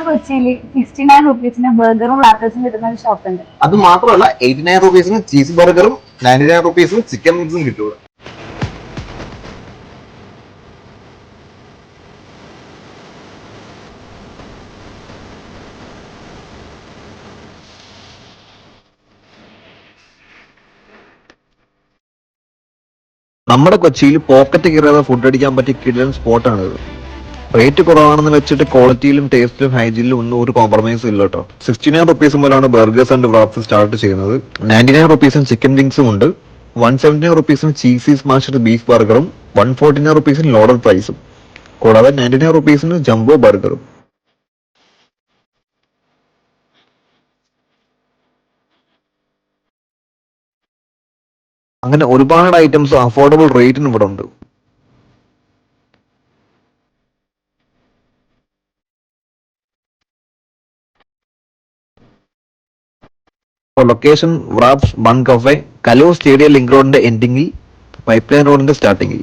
കൊച്ചിയിൽ 69 ബർഗറും റാപ്പേഴ്സും കിട്ടുന്ന ഒരു ഷോപ്പ് ഉണ്ട്. അത് മാത്രമല്ല 89 ചീസ് ബർഗറും 99 ചിക്കൻ വിങ്സും കിട്ടും. നമ്മുടെ കൊച്ചിയിൽ പോക്കറ്റ് കയറാതെ ഫുഡ് അടിക്കാൻ പറ്റിയ കിടിലൻ സ്പോട്ടാണിത്. റേറ്റ് കുറവാണെന്ന് വെച്ചിട്ട് ക്വാളിറ്റിയിലും ടേസ്റ്റിലും ഹൈജീനിലും ഒന്നും ഒരു കോംപ്രമൈസും ഇല്ല കേട്ടോ. 69 മുതലാണ് ബർഗേഴ്സ് ആൻഡ് വ്രാപ്സ് സ്റ്റാർട്ട് ചെയ്യുന്നത്. 99 ചിക്കൻ വിങ്സും ഉണ്ട്. 179 ചീസി സ്മാഷ്ഡ് ബീഫ് ബർഗറും 149 ലോഡർ പ്രൈസും, കൂടാതെ 99 ജംബോ ബർഗറും. അങ്ങനെ ഒരുപാട് ഐറ്റംസ് അഫോർഡബിൾ റേറ്റിന് ഇവിടെ ഉണ്ട്. Location wraps bun cafe, Kaloor stadium link റോഡിന്റെ എൻഡിങ്ങിൽ, പൈപ്പ് ലൈൻ റോഡിന്റെ സ്റ്റാർട്ടിങ്ങിൽ.